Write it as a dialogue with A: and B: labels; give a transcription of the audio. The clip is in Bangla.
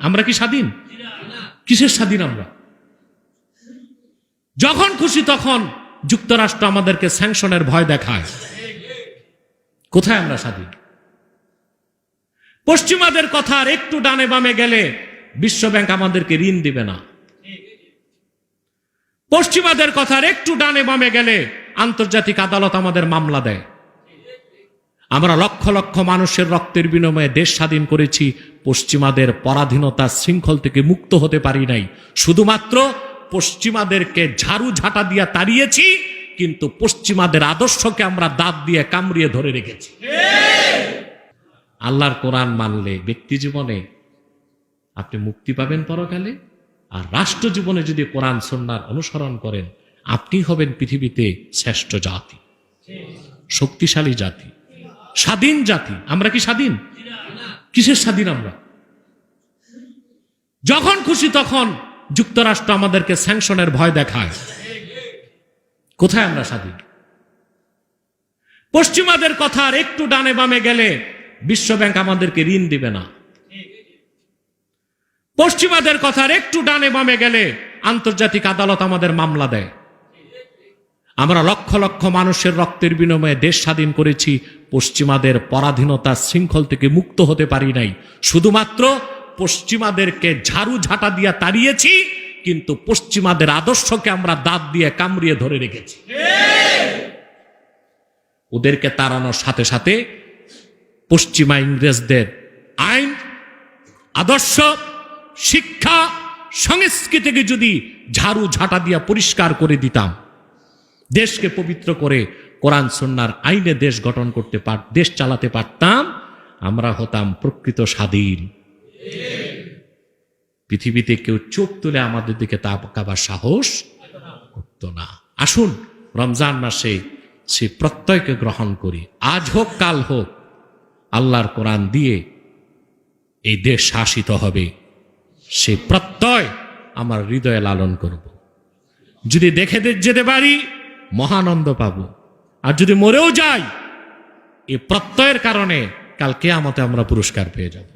A: আমরা কি স্বাধীন? কিসের স্বাধীন আমরা? যখন খুশি তখন যুক্তরাষ্ট্র আমাদেরকে স্যাংশনের ভয় দেখায়। কোথায় আমরা স্বাধীন? পশ্চিমাদের কথার একটু ডানে বামে গেলে বিশ্বব্যাংক আমাদেরকে ঋণ দিবে না। পশ্চিমাদের কথার একটু ডানে বামে গেলে আন্তর্জাতিক আদালত আমাদের মামলা দেয়। আমরা লক্ষ লক্ষ মানুষের রক্তের বিনিময়ে দেশ স্বাধীন করেছি, পশ্চিমাদের পরাধীনতার শৃঙ্খল থেকে মুক্ত হতে পারি নাই। শুধুমাত্র পশ্চিমাদেরকে ঝাড়ু ঝাঁটা দিয়ে তাড়িয়েছি, কিন্তু পশ্চিমাদের আদর্শকে আমরা দাঁত দিয়ে কামড়িয়ে ধরে রেখেছি। আল্লাহর কোরআন মানলে ব্যক্তি জীবনে আপনি মুক্তি পাবেন পরকালে, আর রাষ্ট্র জীবনে যদি কোরআন সুন্নাহর অনুসরণ করেন আপনি হবেন পৃথিবীতে শ্রেষ্ঠ জাতি, শক্তিশালী জাতি, স্বাধীন জাতি। আমরা কি স্বাধীন? কিসের স্বাধীন আমরা? যখন খুশি তখন যুক্তরাষ্ট্র আমাদেরকে স্যাংশনের ভয় দেখায়। কোথায় আমরা স্বাধীন? পশ্চিমাদের কথার একটু ডানে বামে গেলে বিশ্বব্যাংক আমাদেরকে ঋণ দিবে না। পশ্চিমাদের কথার একটু ডানে বামে গেলে আন্তর্জাতিক আদালত আমাদের মামলা দেয়। আমরা লক্ষ লক্ষ মানুষের রক্তের বিনিময়ে দেশ স্বাধীন করেছি, পশ্চিমাদের পরাধীনতার শৃঙ্খল থেকে মুক্ত হতে পারি নাই। শুধুমাত্র পশ্চিমাদেরকে ঝাড়ু ঝাঁটা দিয়ে তাড়িয়েছি, কিন্তু পশ্চিমাদের আদর্শকে আমরা দাঁত দিয়ে কামড়িয়ে ধরে রেখেছি। ওদেরকে তাড়ানোর সাথে সাথে পশ্চিমা ইংরেজদের আইন, আদর্শ, শিক্ষা, সংস্কৃতিকে যদি ঝাড়ু ঝাঁটা দিয়ে পরিষ্কার করে দিতাম, দেশকে পবিত্র করে কোরআন সুন্নাহর আইনে দেশ গঠন করতে দেশ চালাতে পারতাম, আমরা হতাম প্রকৃত স্বাধীন। পৃথিবীতে কেউ চোখ তুলে আমাদের দিকে তাকাবার সাহস করত না। আসুন রমজান মাসে সে প্রত্যয়কে গ্রহণ করি। আজ হোক কাল হোক আল্লাহর কোরআন দিয়ে এই দেশ শাসিত হবে, সে প্রত্যয় আমার হৃদয়ে লালন করব। যদি দেখে যেতে পারি মহানন্দ পাব, আর যদি মরেও যাই এই প্রত্যয়ের কারণে কাল কিয়ামতে আমরা পুরস্কার পেয়ে যাব।